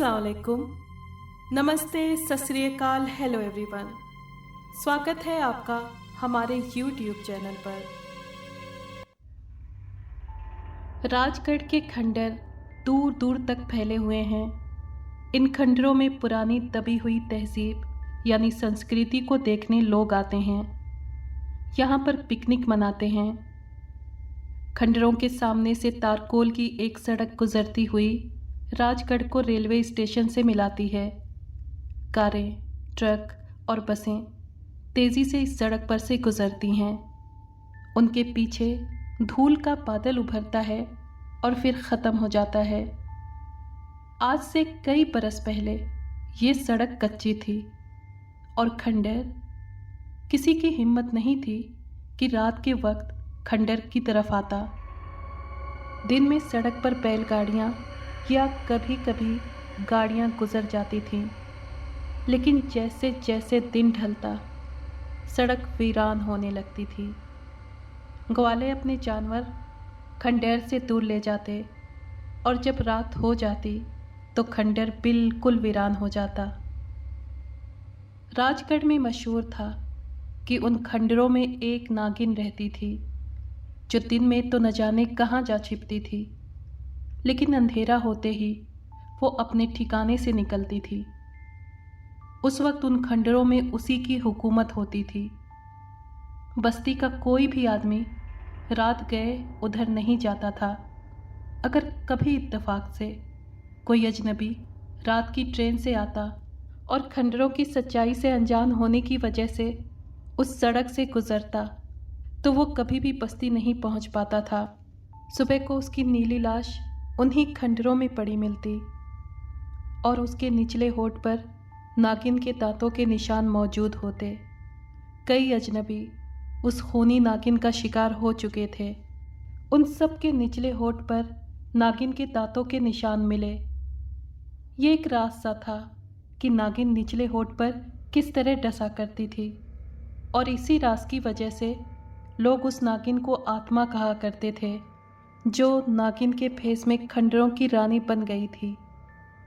अस्सलाम वालेकुम, नमस्ते, सत श्री अकाल, हेलो एवरीवन। स्वागत है आपका हमारे YouTube चैनल पर। राजगढ़ के खंडर दूर दूर तक फैले हुए हैं। इन खंडरों में पुरानी दबी हुई तहजीब यानी संस्कृति को देखने लोग आते हैं। यहाँ पर पिकनिक मनाते हैं। खंडरों के सामने से तारकोल की एक सड़क गुजरती हुई राजगढ़ को रेलवे स्टेशन से मिलाती है। कारें, ट्रक और बसें तेज़ी से इस सड़क पर से गुजरती हैं। उनके पीछे धूल का बादल उभरता है और फिर ख़त्म हो जाता है। आज से कई बरस पहले ये सड़क कच्ची थी और खंडर किसी की हिम्मत नहीं थी कि रात के वक्त खंडर की तरफ आता। दिन में सड़क पर बैलगाड़ियाँ या कभी कभी गाड़ियाँ गुजर जाती थीं, लेकिन जैसे जैसे दिन ढलता सड़क वीरान होने लगती थी। ग्वाले अपने जानवर खंडर से दूर ले जाते और जब रात हो जाती तो खंडर बिल्कुल वीरान हो जाता। राजगढ़ में मशहूर था कि उन खंडरों में एक नागिन रहती थी जो दिन में तो न जाने कहाँ जा छिपती थी, लेकिन अंधेरा होते ही वो अपने ठिकाने से निकलती थी। उस वक्त उन खंडरों में उसी की हुकूमत होती थी। बस्ती का कोई भी आदमी रात गए उधर नहीं जाता था। अगर कभी इत्तेफाक से कोई अजनबी रात की ट्रेन से आता और खंडरों की सच्चाई से अनजान होने की वजह से उस सड़क से गुजरता तो वो कभी भी बस्ती नहीं पहुंच पाता था। सुबह को उसकी नीली लाश उन्हीं खंडरों में पड़ी मिलती और उसके निचले होठ पर नागिन के दांतों के निशान मौजूद होते। कई अजनबी उस खूनी नागिन का शिकार हो चुके थे। उन सब के निचले होठ पर नागिन के दांतों के निशान मिले। ये एक राज सा था कि नागिन निचले होठ पर किस तरह डसा करती थी और इसी राज की वजह से लोग उस नागिन को आत्मा कहा करते थे, जो नागिन के फेस में खंडरों की रानी बन गई थी।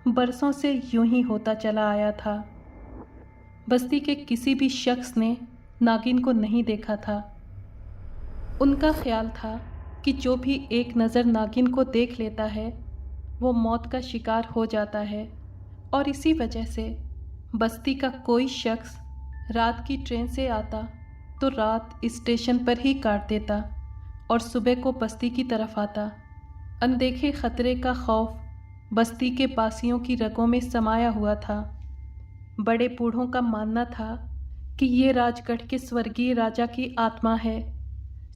बरसों से यूं ही होता चला आया था। बस्ती के किसी भी शख्स ने नागिन को नहीं देखा था। उनका ख्याल था कि जो भी एक नज़र नागिन को देख लेता है वो मौत का शिकार हो जाता है और इसी वजह से बस्ती का कोई शख्स रात की ट्रेन से आता तो रात स्टेशन पर ही काट देता और सुबह को बस्ती की तरफ आता। अनदेखे खतरे का खौफ बस्ती के बासियों की रगों में समाया हुआ था। बड़े बूढ़ों का मानना था कि ये राजगढ़ के स्वर्गीय राजा की आत्मा है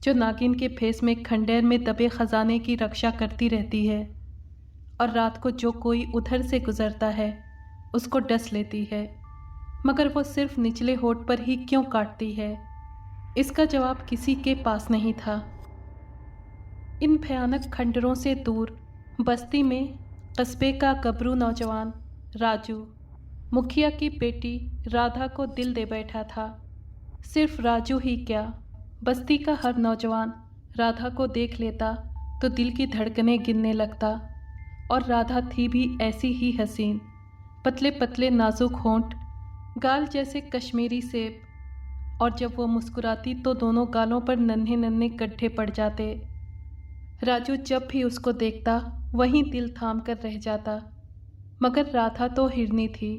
जो नागिन के फेस में खंडर में दबे खजाने की रक्षा करती रहती है और रात को जो कोई उधर से गुजरता है उसको डस लेती है। मगर वो सिर्फ निचले होठ पर ही क्यों काटती है, इसका जवाब किसी के पास नहीं था। इन भयानक खंडरों से दूर बस्ती में कस्बे का गबरू नौजवान राजू मुखिया की बेटी राधा को दिल दे बैठा था। सिर्फ राजू ही क्या, बस्ती का हर नौजवान राधा को देख लेता तो दिल की धड़कनें गिनने लगता। और राधा थी भी ऐसी ही हसीन, पतले पतले नाजुक होंठ, गाल जैसे कश्मीरी सेब, और जब वो मुस्कुराती तो दोनों गालों पर नन्हे नन्हे गड्ढे पड़ जाते। राजू जब भी उसको देखता वहीं दिल थाम कर रह जाता। मगर राधा तो हिरनी थी,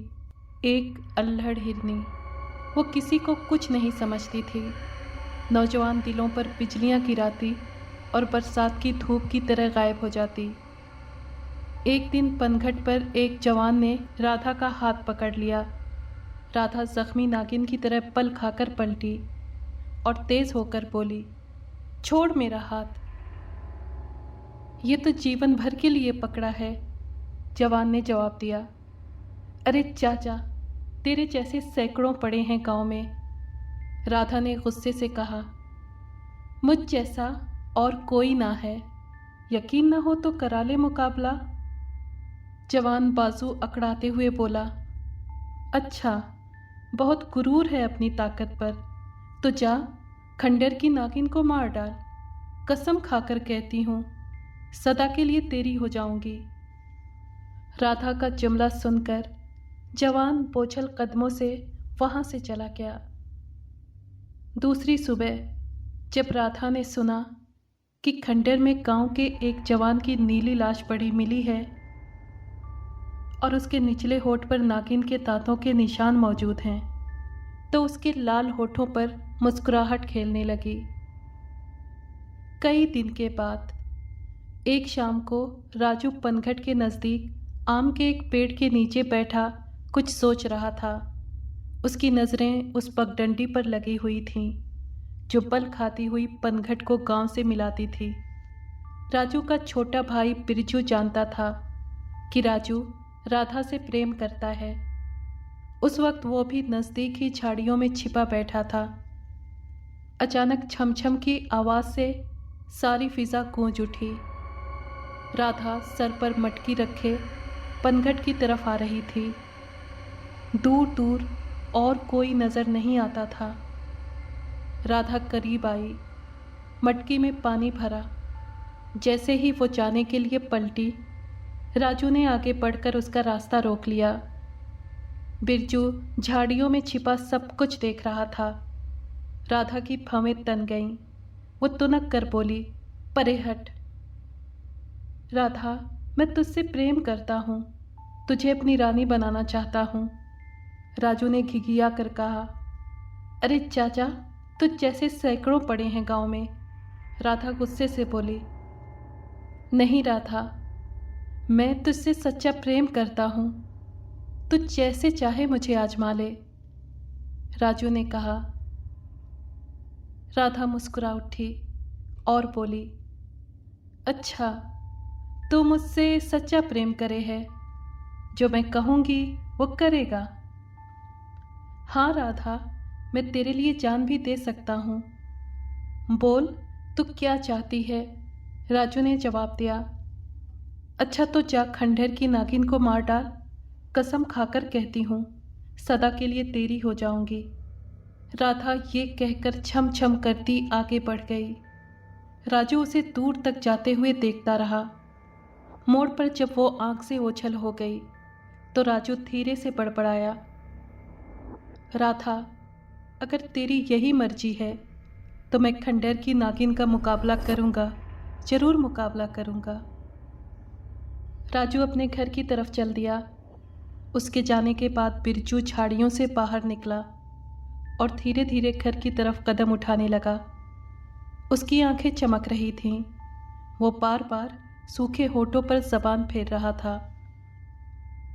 एक अल्हड़ हिरनी। वो किसी को कुछ नहीं समझती थी। नौजवान दिलों पर बिजलियां गिराती और बरसात की धूप की तरह गायब हो जाती। एक दिन पनघट पर एक जवान ने राधा का हाथ पकड़ लिया। राधा जख्मी नागिन की तरह पल खाकर पलटी और तेज होकर बोली, छोड़ मेरा हाथ, ये तो जीवन भर के लिए पकड़ा है। जवान ने जवाब दिया, अरे चाचा, तेरे जैसे सैकड़ों पड़े हैं गांव में। राधा ने गुस्से से कहा, मुझ जैसा और कोई ना है, यकीन ना हो तो करा ले मुकाबला। जवान बाजू अकड़ाते हुए बोला, अच्छा, बहुत गुरूर है अपनी ताकत पर, तो जा खंडर की नागिन को मार डाल। कसम खाकर कहती हूँ, सदा के लिए तेरी हो जाऊंगी। राधा का जुमला सुनकर जवान बोझल कदमों से वहां से चला गया। दूसरी सुबह जब राधा ने सुना कि खंडर में गांव के एक जवान की नीली लाश पड़ी मिली है और उसके निचले होठ पर नागिन के दांतों के निशान मौजूद हैं, तो उसके लाल होठों पर मुस्कुराहट खेलने लगी। कई दिन के बाद एक शाम को राजू पनघट के नज़दीक आम के एक पेड़ के नीचे बैठा कुछ सोच रहा था। उसकी नज़रें उस पगडंडी पर लगी हुई थीं जो पल खाती हुई पनघट को गांव से मिलाती थी। राजू का छोटा भाई बिरजू जानता था कि राजू राधा से प्रेम करता है। उस वक्त वो भी नज़दीक ही झाड़ियों में छिपा बैठा था। अचानक छमछम की आवाज़ से सारी फिजा गूंज उठी। राधा सर पर मटकी रखे पनघट की तरफ आ रही थी। दूर दूर और कोई नज़र नहीं आता था। राधा करीब आई, मटकी में पानी भरा। जैसे ही वो जाने के लिए पलटी, राजू ने आगे बढ़कर उसका रास्ता रोक लिया। बिरजू झाड़ियों में छिपा सब कुछ देख रहा था। राधा की भवें तन गईं। वो तुनक कर बोली, परे हट। राधा, मैं तुझसे प्रेम करता हूँ, तुझे अपनी रानी बनाना चाहता हूँ। राजू ने घिघिया कर कहा। अरे चाचा, तुझ जैसे सैकड़ों पड़े हैं गांव में। राधा गुस्से से बोली। नहीं राधा, मैं तुझसे सच्चा प्रेम करता हूँ, तू जैसे चाहे मुझे आजमा ले, राजू ने कहा। राधा मुस्कुरा उठी और बोली, अच्छा, तू मुझसे सच्चा प्रेम करे है, जो मैं कहूँगी वो करेगा। हाँ राधा, मैं तेरे लिए जान भी दे सकता हूँ। बोल, तू क्या चाहती है? राजू ने जवाब दिया। अच्छा तो जा खंडहर की नागिन को मार डाल, कसम खाकर कहती हूँ सदा के लिए तेरी हो जाऊंगी। राधा ये कहकर छम छम करती आगे बढ़ गई। राजू उसे दूर तक जाते हुए देखता रहा। मोड़ पर जब वो आंख से ओझल हो गई तो राजू धीरे से बड़बड़ाया। राधा, अगर तेरी यही मर्जी है तो मैं खंडहर की नागिन का मुकाबला करूँगा, जरूर मुकाबला करूँगा। राजू अपने घर की तरफ चल दिया। उसके जाने के बाद बिरजू झाड़ियों से बाहर निकला और धीरे धीरे घर की तरफ कदम उठाने लगा। उसकी आंखें चमक रही थीं। वो बार बार सूखे होठों पर जबान फेर रहा था।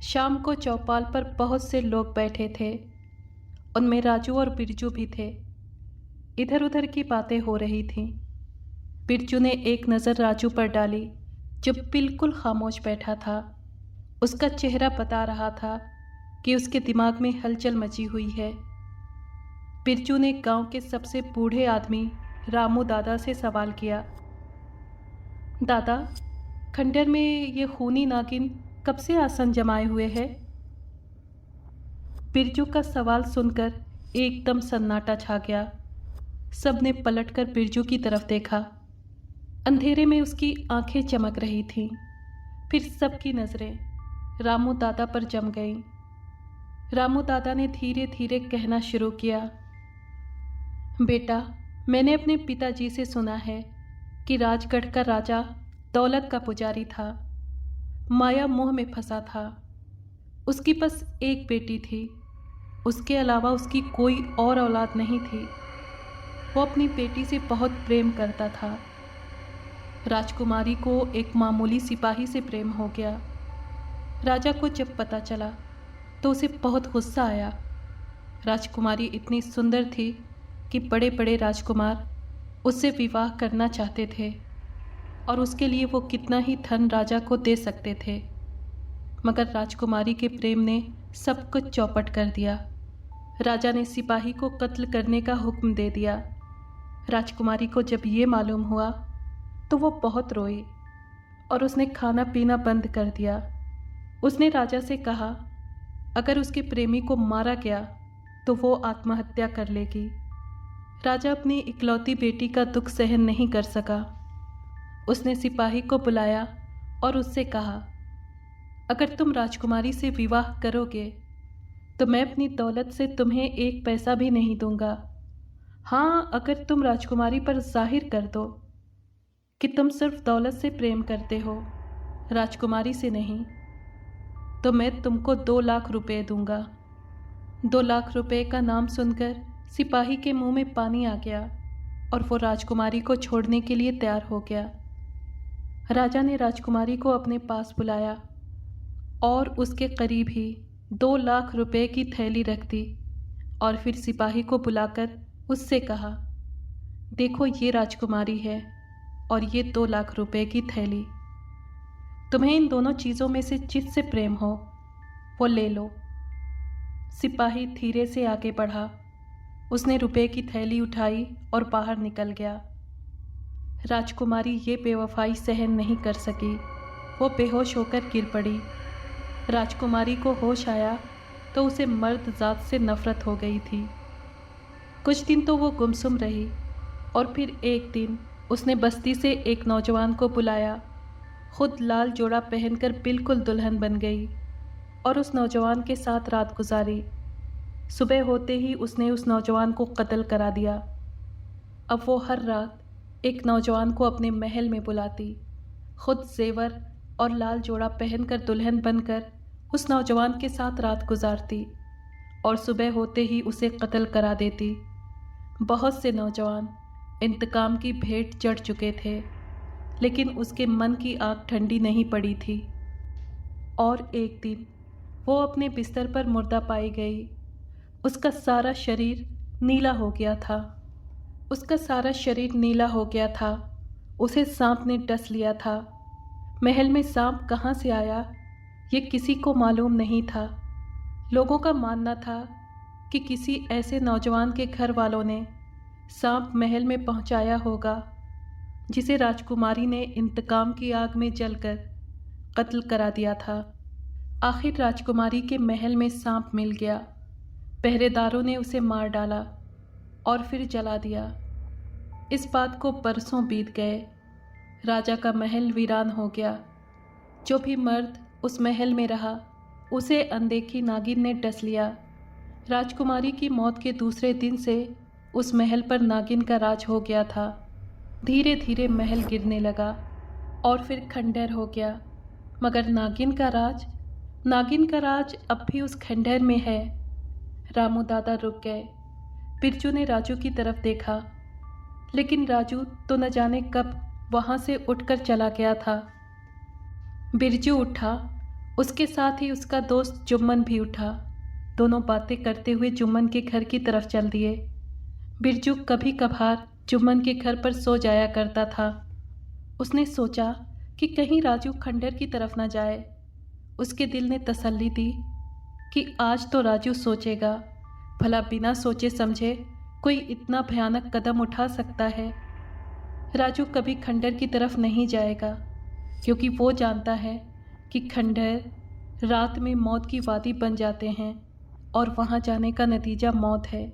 शाम को चौपाल पर बहुत से लोग बैठे थे। उनमें राजू और बिरजू भी थे। इधर उधर की बातें हो रही थीं। बिरजू ने एक नज़र राजू पर डाली जो बिल्कुल खामोश बैठा था। उसका चेहरा बता रहा था कि उसके दिमाग में हलचल मची हुई है। बिरजू ने गांव के सबसे बूढ़े आदमी रामू दादा से सवाल किया, दादा, खंडर में ये खूनी नागिन कब से आसन जमाए हुए है? बिरजू का सवाल सुनकर एकदम सन्नाटा छा गया। सबने पलटकर बिरजू की तरफ देखा। अंधेरे में उसकी आंखें चमक रही थीं। फिर सबकी नज़रें रामू दादा पर जम गईं। रामू दादा ने धीरे धीरे कहना शुरू किया, बेटा, मैंने अपने पिताजी से सुना है कि राजगढ़ का राजा दौलत का पुजारी था, माया मोह में फंसा था। उसकी बस एक बेटी थी, उसके अलावा उसकी कोई और औलाद नहीं थी। वो अपनी बेटी से बहुत प्रेम करता था। राजकुमारी को एक मामूली सिपाही से प्रेम हो गया। राजा को जब पता चला तो उसे बहुत गुस्सा आया। राजकुमारी इतनी सुंदर थी कि बड़े बड़े राजकुमार उससे विवाह करना चाहते थे और उसके लिए वो कितना ही धन राजा को दे सकते थे, मगर राजकुमारी के प्रेम ने सब कुछ चौपट कर दिया। राजा ने सिपाही को कत्ल करने का हुक्म दे दिया। राजकुमारी को जब ये मालूम हुआ तो वो बहुत रोई और उसने खाना पीना बंद कर दिया। उसने राजा से कहा, अगर उसके प्रेमी को मारा गया तो वो आत्महत्या कर लेगी। राजा अपनी इकलौती बेटी का दुख सहन नहीं कर सका। उसने सिपाही को बुलाया और उससे कहा, अगर तुम राजकुमारी से विवाह करोगे तो मैं अपनी दौलत से तुम्हें एक पैसा भी नहीं दूंगा। हाँ, अगर तुम राजकुमारी पर जाहिर कर दो कि तुम सिर्फ दौलत से प्रेम करते हो, राजकुमारी से नहीं, तो मैं तुमको 2 लाख रुपए दूंगा। 2 लाख रुपए का नाम सुनकर सिपाही के मुंह में पानी आ गया और वो राजकुमारी को छोड़ने के लिए तैयार हो गया। राजा ने राजकुमारी को अपने पास बुलाया और उसके करीब ही 2 लाख रुपए की थैली रख दी और फिर सिपाही को बुलाकर उससे कहा, देखो ये राजकुमारी है और ये 2 लाख रुपए की थैली। तुम्हें इन दोनों चीज़ों में से जिससे प्रेम हो वो ले लो। सिपाही धीरे से आगे बढ़ा। उसने रुपए की थैली उठाई और बाहर निकल गया। राजकुमारी ये बेवफाई सहन नहीं कर सकी। वो बेहोश होकर गिर पड़ी। राजकुमारी को होश आया तो उसे मर्द जात से नफरत हो गई थी। कुछ दिन तो वो गुमसुम रही और फिर एक दिन उसने बस्ती से एक नौजवान को बुलाया। खुद लाल जोड़ा पहनकर बिल्कुल दुल्हन बन गई और उस नौजवान के साथ रात गुजारी। सुबह होते ही उसने उस नौजवान को कत्ल करा दिया। अब वो हर रात एक नौजवान को अपने महल में बुलाती, खुद जेवर और लाल जोड़ा पहनकर दुल्हन बनकर उस नौजवान के साथ रात गुजारती और सुबह होते ही उसे कत्ल करा देती। बहुत से नौजवान इंतकाम की भेंट चढ़ चुके थे, लेकिन उसके मन की आग ठंडी नहीं पड़ी थी। और एक दिन वो अपने बिस्तर पर मुर्दा पाई गई। उसका सारा शरीर नीला हो गया था। उसका सारा शरीर नीला हो गया था। उसे सांप ने डस लिया था। महल में सांप कहाँ से आया ये किसी को मालूम नहीं था। लोगों का मानना था कि किसी ऐसे नौजवान के घर वालों ने सांप महल में पहुंचाया होगा जिसे राजकुमारी ने इंतकाम की आग में जलकर कत्ल करा दिया था। आखिर राजकुमारी के महल में सांप मिल गया। पहरेदारों ने उसे मार डाला और फिर जला दिया। इस बात को बरसों बीत गए। राजा का महल वीरान हो गया। जो भी मर्द उस महल में रहा उसे अनदेखी नागिन ने डस लिया। राजकुमारी की मौत के दूसरे दिन से उस महल पर नागिन का राज हो गया था। धीरे धीरे महल गिरने लगा और फिर खंडहर हो गया, मगर नागिन का राज अब भी उस खंडहर में है। रामू दादा रुक गए। बिरजू ने राजू की तरफ देखा, लेकिन राजू तो न जाने कब वहाँ से उठकर चला गया था। बिरजू उठा, उसके साथ ही उसका दोस्त जुम्मन भी उठा। दोनों बातें करते हुए जुम्मन के घर की तरफ चल दिए। बिरजू कभी कभार जुम्मन के घर पर सो जाया करता था। उसने सोचा कि कहीं राजू खंडहर की तरफ न जाए। उसके दिल ने तसल्ली दी कि आज तो राजू सोचेगा, भला बिना सोचे समझे कोई इतना भयानक कदम उठा सकता है। राजू कभी खंडहर की तरफ नहीं जाएगा, क्योंकि वो जानता है कि खंडहर रात में मौत की वादी बन जाते हैं और वहाँ जाने का नतीजा मौत है।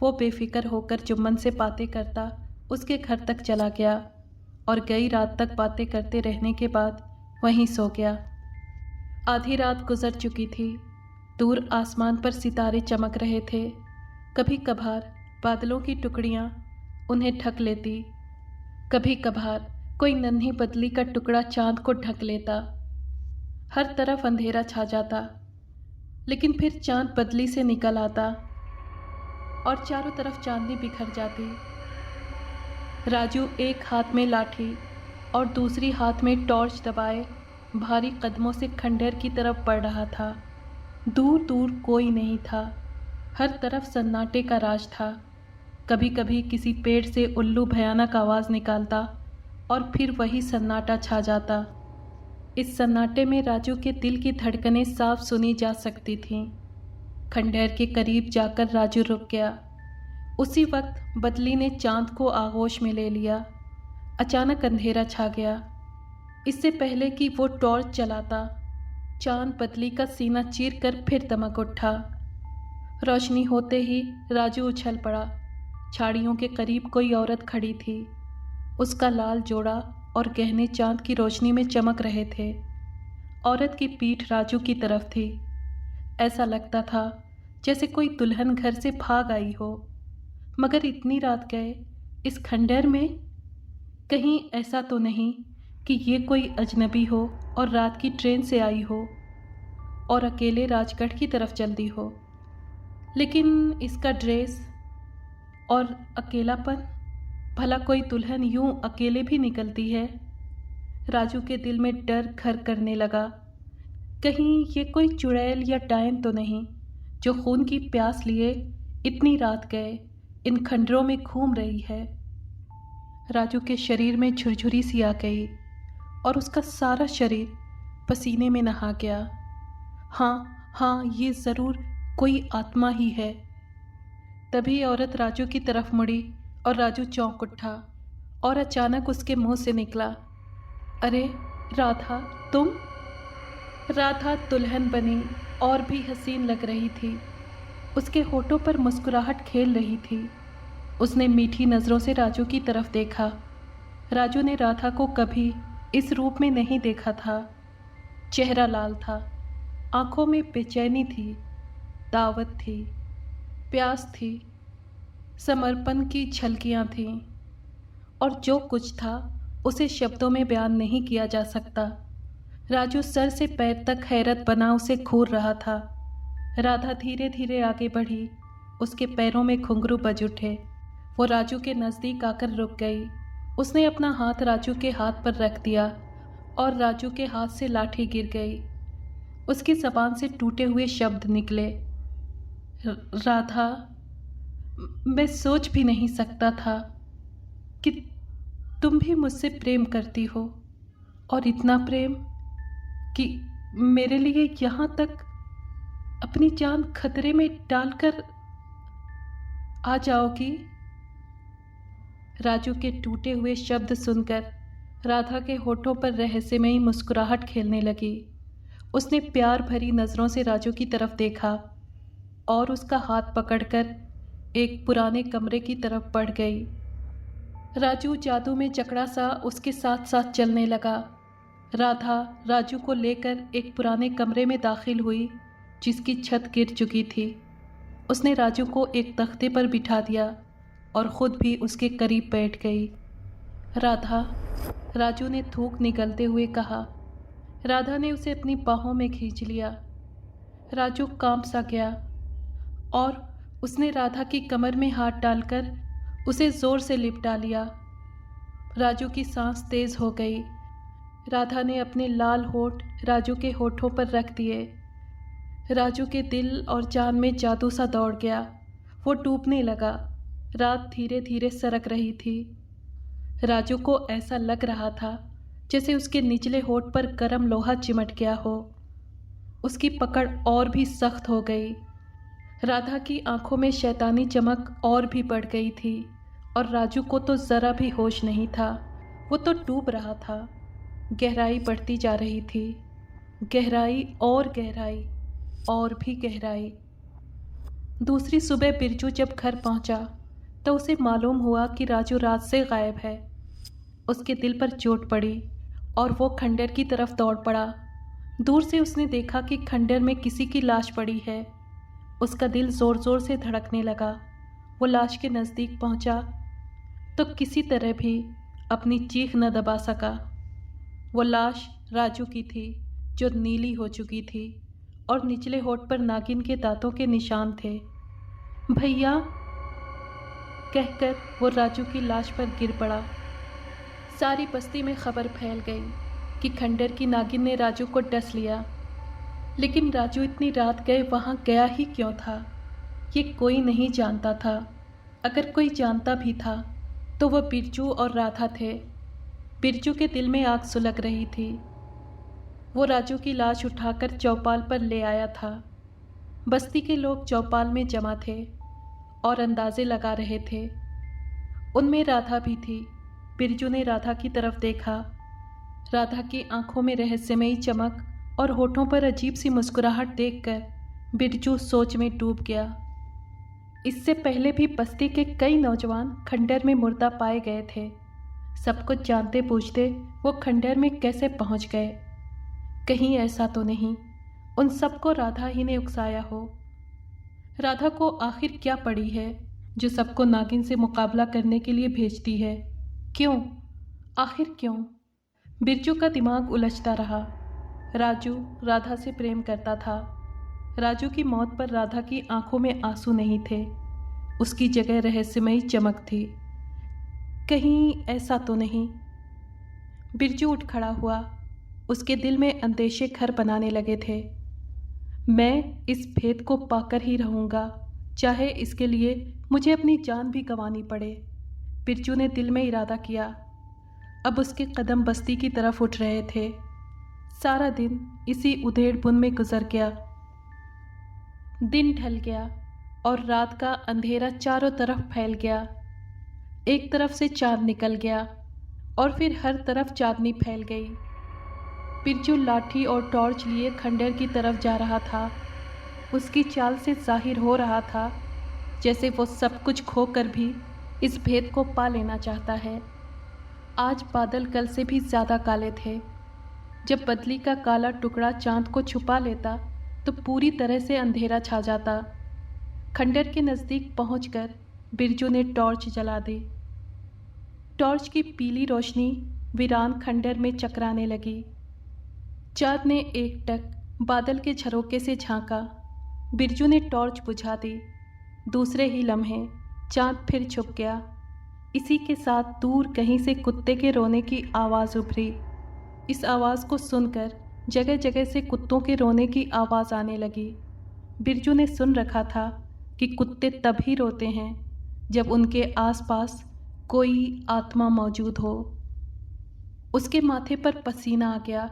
वो बेफिक्र होकर जुम्मन से बातें करता उसके घर तक चला गया और कई रात तक बातें करते रहने के बाद वहीं सो गया। आधी रात गुजर चुकी थी। दूर आसमान पर सितारे चमक रहे थे। कभी कभार बादलों की टुकड़ियाँ उन्हें ढक लेती। कभी कभार कोई नन्ही बदली का टुकड़ा चांद को ढक लेता। हर तरफ अंधेरा छा जाता, लेकिन फिर चांद बदली से निकल आता और चारों तरफ चांदनी बिखर जाती। राजू एक हाथ में लाठी और दूसरी हाथ में टॉर्च दबाए भारी कदमों से खंडहर की तरफ बढ़ रहा था। दूर दूर कोई नहीं था। हर तरफ सन्नाटे का राज था। कभी कभी किसी पेड़ से उल्लू भयानक आवाज़ निकालता और फिर वही सन्नाटा छा जाता। इस सन्नाटे में राजू के दिल की धड़कनें साफ सुनी जा सकती थीं। खंडहर के करीब जाकर राजू रुक गया। उसी वक्त बदली ने चांद को आगोश में ले लिया। अचानक अंधेरा छा गया। इससे पहले कि वो टॉर्च जलाता, चांद बदली का सीना चीर कर फिर दमक उठा। रोशनी होते ही राजू उछल पड़ा। झाड़ियों के करीब कोई औरत खड़ी थी। उसका लाल जोड़ा और गहने चांद की रोशनी में चमक रहे थे औरत की पीठ राजू की तरफ थी। ऐसा लगता था जैसे कोई दुल्हन घर से भाग आई हो। मगर इतनी रात गए इस खंडहर में, कहीं ऐसा तो नहीं कि ये कोई अजनबी हो और रात की ट्रेन से आई हो और अकेले राजगढ़ की तरफ चलती हो। लेकिन इसका ड्रेस और अकेलापन, भला कोई दुल्हन यूं अकेले भी निकलती है? राजू के दिल में डर घर करने लगा। कहीं ये कोई चुड़ैल या डायन तो नहीं जो खून की प्यास लिए इतनी रात गए इन खंडरों में घूम रही है। राजू के शरीर में झुरझुरी सी आ गई और उसका सारा शरीर पसीने में नहा गया। हाँ हाँ, ये ज़रूर कोई आत्मा ही है। तभी औरत राजू की तरफ मुड़ी और राजू चौंक उठा और अचानक उसके मुंह से निकला, अरे राधा, तुम? राधा दुल्हन बनी और भी हसीन लग रही थी। उसके होठों पर मुस्कुराहट खेल रही थी। उसने मीठी नज़रों से राजू की तरफ देखा। राजू ने राधा को कभी इस रूप में नहीं देखा था। चेहरा लाल था, आंखों में बेचैनी थी, दावत थी, प्यास थी, समर्पण की झलकियां थीं, और जो कुछ था उसे शब्दों में बयान नहीं किया जा सकता। राजू सर से पैर तक हैरत बना उसे घूर रहा था। राधा धीरे धीरे आगे बढ़ी। उसके पैरों में घुंघरू बज उठे। वो राजू के नज़दीक आकर रुक गई। उसने अपना हाथ राजू के हाथ पर रख दिया और राजू के हाथ से लाठी गिर गई। उसकी ज़बान से टूटे हुए शब्द निकले, राधा, मैं सोच भी नहीं सकता था कि तुम भी मुझसे प्रेम करती हो, और इतना प्रेम कि मेरे लिए यहाँ तक अपनी जान खतरे में डालकर आ जाओगी। राजू के टूटे हुए शब्द सुनकर राधा के होठों पर रहस्यमयी मुस्कुराहट खेलने लगी। उसने प्यार भरी नज़रों से राजू की तरफ देखा और उसका हाथ पकड़कर एक पुराने कमरे की तरफ बढ़ गई। राजू जादू में जकड़ा सा उसके साथ साथ चलने लगा। राधा राजू को लेकर एक पुराने कमरे में दाखिल हुई जिसकी छत गिर चुकी थी। उसने राजू को एक तख्ते पर बिठा दिया और ख़ुद भी उसके करीब बैठ गई। राधा, राजू ने थूक निकलते हुए कहा। राधा ने उसे अपनी बाहों में खींच लिया। राजू कांप सा गया और उसने राधा की कमर में हाथ डालकर उसे ज़ोर से लिपटा लिया। राजू की सांस तेज़ हो गई। राधा ने अपने लाल होठ राजू के होठों पर रख दिए। राजू के दिल और जान में जादू सा दौड़ गया। वो डूबने लगा। रात धीरे धीरे सरक रही थी। राजू को ऐसा लग रहा था जैसे उसके निचले होठ पर गर्म लोहा चिमट गया हो। उसकी पकड़ और भी सख्त हो गई। राधा की आंखों में शैतानी चमक और भी बढ़ गई थी और राजू को तो ज़रा भी होश नहीं था। वो तो डूब रहा था। गहराई बढ़ती जा रही थी, गहराई और भी गहराई। दूसरी सुबह बिरजू जब घर पहुंचा तो उसे मालूम हुआ कि राजू रात से गायब है। उसके दिल पर चोट पड़ी और वो खंडर की तरफ दौड़ पड़ा। दूर से उसने देखा कि खंडर में किसी की लाश पड़ी है। उसका दिल ज़ोर ज़ोर से धड़कने लगा। वो लाश के नज़दीक पहुंचा तो किसी तरह भी अपनी चीख न दबा सका। वो लाश राजू की थी जो नीली हो चुकी थी और निचले होठ पर नागिन के दांतों के निशान थे। भैया कहकर वो राजू की लाश पर गिर पड़ा। सारी बस्ती में खबर फैल गई कि खंडर की नागिन ने राजू को डस लिया। लेकिन राजू इतनी रात गए वहाँ गया ही क्यों था, ये कोई नहीं जानता था। अगर कोई जानता भी था तो वह बिरजू और राधा थे। बिरजू के दिल में आग सुलग रही थी। वो राजू की लाश उठाकर चौपाल पर ले आया था। बस्ती के लोग चौपाल में जमा थे और अंदाजे लगा रहे थे। उनमें राधा भी थी। बिरजू ने राधा की तरफ देखा। राधा की आंखों में रहस्यमयी चमक और होठों पर अजीब सी मुस्कुराहट देखकर बिरजू सोच में डूब गया। इससे पहले भी बस्ती के कई नौजवान खंडर में मुर्दा पाए गए थे। सब कुछ जानते पूछते वो खंडर में कैसे पहुंच गए? कहीं ऐसा तो नहीं उन सबको राधा ही ने उकसाया हो। राधा को आखिर क्या पड़ी है जो सबको नागिन से मुकाबला करने के लिए भेजती है? क्यों? आखिर क्यों? बिरजू का दिमाग उलझता रहा। राजू राधा से प्रेम करता था। राजू की मौत पर राधा की आंखों में आंसू नहीं थे, उसकी जगह रहस्यमयी चमक थी। कहीं ऐसा तो नहीं? बिरजू उठ खड़ा हुआ। उसके दिल में अंदेशे घर बनाने लगे थे। मैं इस भेद को पाकर ही रहूँगा, चाहे इसके लिए मुझे अपनी जान भी गंवानी पड़े। बिरजू ने दिल में इरादा किया। अब उसके कदम बस्ती की तरफ उठ रहे थे। सारा दिन इसी उधेड़ बुन में गुजर गया। दिन ढल गया और रात का अंधेरा चारों तरफ फैल गया। एक तरफ से चांद निकल गया और फिर हर तरफ चांदनी फैल गई। बिरजू लाठी और टॉर्च लिए खंडर की तरफ जा रहा था। उसकी चाल से जाहिर हो रहा था जैसे वो सब कुछ खोकर भी इस भेद को पा लेना चाहता है। आज बादल कल से भी ज़्यादा काले थे। जब बदली का काला टुकड़ा चांद को छुपा लेता तो पूरी तरह से अंधेरा छा जाता। खंडर के नज़दीक पहुंचकर बिरजू ने टॉर्च जला दी। टॉर्च की पीली रोशनी वीरान खंडर में चकराने लगी। चाँद ने एकटक बादल के झरोके से झांका। बिरजू ने टॉर्च बुझा दी। दूसरे ही लम्हे चाँद फिर छुप गया। इसी के साथ दूर कहीं से कुत्ते के रोने की आवाज़ उभरी। इस आवाज़ को सुनकर जगह जगह से कुत्तों के रोने की आवाज़ आने लगी। बिरजू ने सुन रखा था कि कुत्ते तभी रोते हैं जब उनके आसपास कोई आत्मा मौजूद हो। उसके माथे पर पसीना आ गया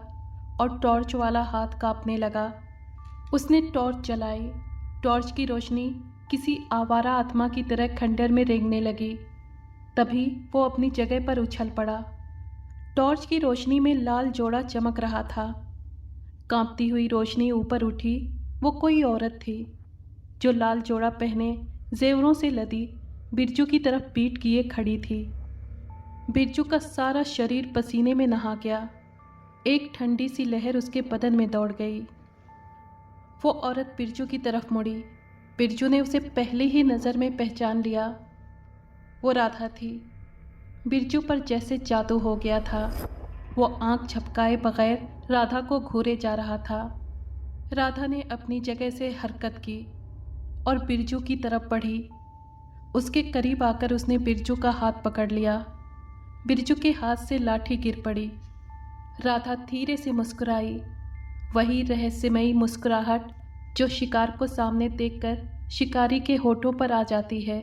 और टॉर्च वाला हाथ कांपने लगा। उसने टॉर्च जलाई। टॉर्च की रोशनी किसी आवारा आत्मा की तरह खंडर में रेंगने लगी। तभी वो अपनी जगह पर उछल पड़ा। टॉर्च की रोशनी में लाल जोड़ा चमक रहा था। कांपती हुई रोशनी ऊपर उठी। वो कोई औरत थी जो लाल जोड़ा पहने जेवरों से लदी बिरजू की तरफ पीठ किए खड़ी थी। बिरजू का सारा शरीर पसीने में नहा गया। एक ठंडी सी लहर उसके बदन में दौड़ गई। वो औरत बिरजू की तरफ मुड़ी। बिरजू ने उसे पहले ही नज़र में पहचान लिया। वो राधा थी। बिरजू पर जैसे जादू हो गया था। वो आंख झपकाए बगैर राधा को घूरे जा रहा था। राधा ने अपनी जगह से हरकत की और बिरजू की तरफ बढ़ी। उसके करीब आकर उसने बिरजू का हाथ पकड़ लिया। बिरजू के हाथ से लाठी गिर पड़ी। राधा धीरे से मुस्कुराई, वही रहस्यमयी मुस्कुराहट जो शिकार को सामने देखकर शिकारी के होठों पर आ जाती है।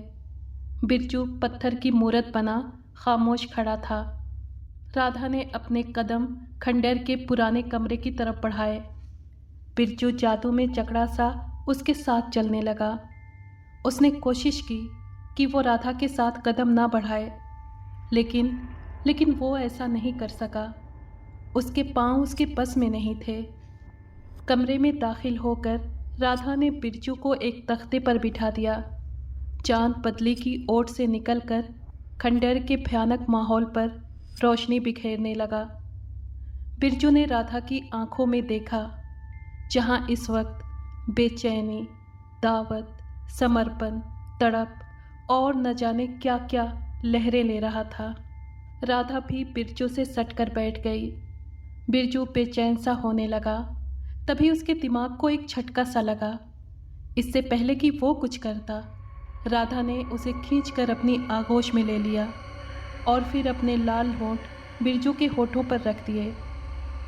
बिरजू पत्थर की मूरत बना खामोश खड़ा था। राधा ने अपने कदम खंडर के पुराने कमरे की तरफ बढ़ाए। बिरजू जादू में जकड़ा सा उसके साथ चलने लगा। उसने कोशिश की कि वो राधा के साथ कदम ना बढ़ाए, लेकिन वो ऐसा नहीं कर सका। उसके पांव उसके बस में नहीं थे। कमरे में दाखिल होकर राधा ने बिरजू को एक तख्ते पर बिठा दिया। चांद बदली की ओट से निकलकर खंडर के भयानक माहौल पर रोशनी बिखेरने लगा। बिरजू ने राधा की आंखों में देखा, जहां इस वक्त बेचैनी, दावत, समर्पण, तड़प और न जाने क्या क्या लहरें ले रहा था। राधा भी बिरजू से सटकर बैठ गई। बिरजू बेचैन सा होने लगा। तभी उसके दिमाग को एक झटका सा लगा। इससे पहले कि वो कुछ करता, राधा ने उसे खींचकर अपनी आगोश में ले लिया और फिर अपने लाल होंठ बिरजू के होठों पर रख दिए।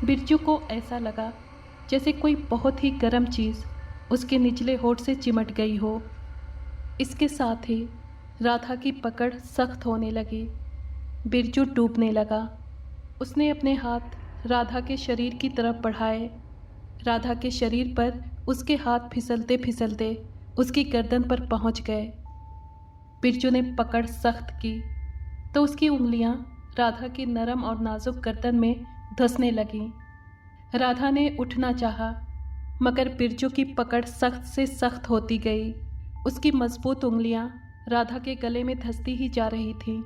बिरजू को ऐसा लगा जैसे कोई बहुत ही गर्म चीज़ उसके निचले होंठ से चिमट गई हो। इसके साथ ही राधा की पकड़ सख्त होने लगी। बिरजू डूबने लगा। उसने अपने हाथ राधा के शरीर की तरफ बढ़ाए। राधा के शरीर पर उसके हाथ फिसलते फिसलते उसकी गर्दन पर पहुंच गए। बिरजू ने पकड़ सख्त की तो उसकी उंगलियां राधा की नरम और नाजुक गर्दन में धंसने लगीं। राधा ने उठना चाहा, मगर बिरजू की पकड़ सख्त से सख्त होती गई। उसकी मजबूत उंगलियां राधा के गले में धंसती ही जा रही थीं।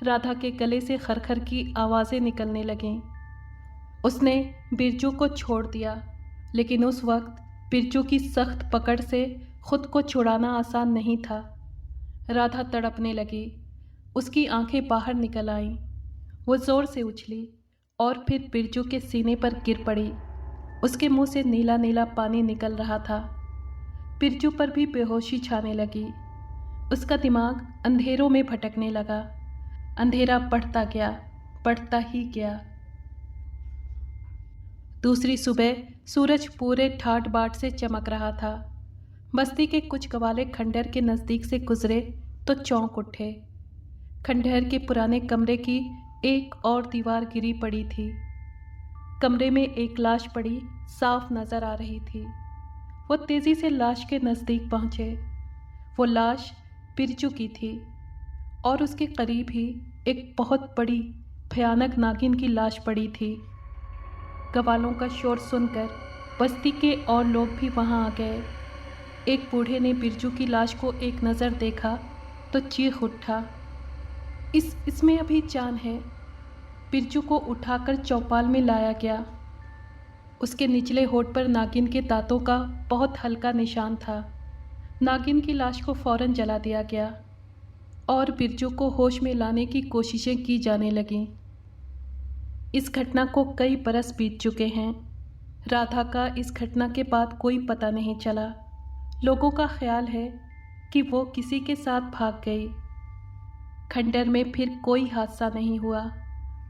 राधा के गले से खरखर की आवाज़ें निकलने लगीं। उसने बिरजू को छोड़ दिया, लेकिन उस वक्त बिरजू की सख्त पकड़ से खुद को छुड़ाना आसान नहीं था। राधा तड़पने लगी, उसकी आंखें बाहर निकल आईं। वो ज़ोर से उछली और फिर बिरजू के सीने पर गिर पड़ी। उसके मुंह से नीला नीला पानी निकल रहा था। बिरजू पर भी बेहोशी छाने लगी। उसका दिमाग अंधेरों में भटकने लगा। अंधेरा बढ़ता गया, बढ़ता ही गया। दूसरी सुबह सूरज पूरे ठाट बाट से चमक रहा था। बस्ती के कुछ गवाले खंडहर के नज़दीक से गुजरे तो चौंक उठे। खंडहर के पुराने कमरे की एक और दीवार गिरी पड़ी थी। कमरे में एक लाश पड़ी साफ नजर आ रही थी। वो तेजी से लाश के नज़दीक पहुंचे। वो लाश बिरजू की थी और उसके करीब ही एक बहुत बड़ी भयानक नागिन की लाश पड़ी थी। गवालों का शोर सुनकर बस्ती के और लोग भी वहां आ गए। एक बूढ़े ने बिरजू की लाश को एक नज़र देखा तो चीख उठा, इसमें अभी जान है। बिरजू को उठाकर चौपाल में लाया गया। उसके निचले होठ पर नागिन के दांतों का बहुत हल्का निशान था। नागिन की लाश को फौरन जला दिया गया और बिरजू को होश में लाने की कोशिशें की जाने लगीं। इस घटना को कई बरस बीत चुके हैं। राधा का इस घटना के बाद कोई पता नहीं चला। लोगों का ख्याल है कि वो किसी के साथ भाग गई। खंडहर में फिर कोई हादसा नहीं हुआ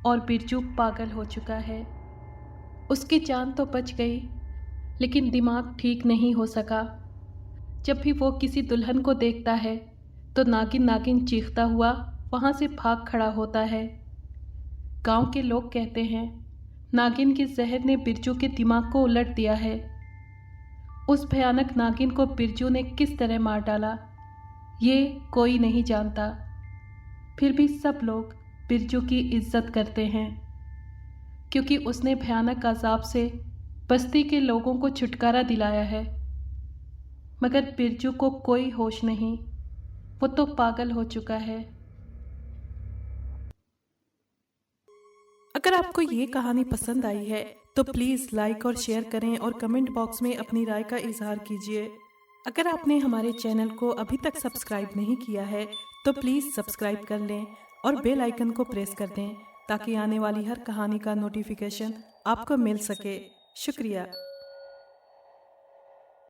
और बिरजू पागल हो चुका है। उसकी जान तो बच गई, लेकिन दिमाग ठीक नहीं हो सका। जब भी वो किसी दुल्हन को देखता है तो नागिन नागिन चीखता हुआ वहाँ से भाग खड़ा होता है। गांव के लोग कहते हैं नागिन के जहर ने बिरजू के दिमाग को उलट दिया है। उस भयानक नागिन को बिरजू ने किस तरह मार डाला, ये कोई नहीं जानता। फिर भी सब लोग बिरजू की इज्जत करते हैं, क्योंकि उसने भयानक अजाब से बस्ती के लोगों को छुटकारा दिलाया है। मगर बिरजू को कोई होश नहीं, वो तो पागल हो चुका है। अगर आपको ये कहानी पसंद आई है तो प्लीज़ लाइक और शेयर करें और कमेंट बॉक्स में अपनी राय का इजहार कीजिए। अगर आपने हमारे चैनल को अभी तक सब्सक्राइब नहीं किया है तो प्लीज़ सब्सक्राइब कर लें और बेल आइकन को प्रेस कर दें ताकि आने वाली हर कहानी का नोटिफिकेशन आपको मिल सके। शुक्रिया।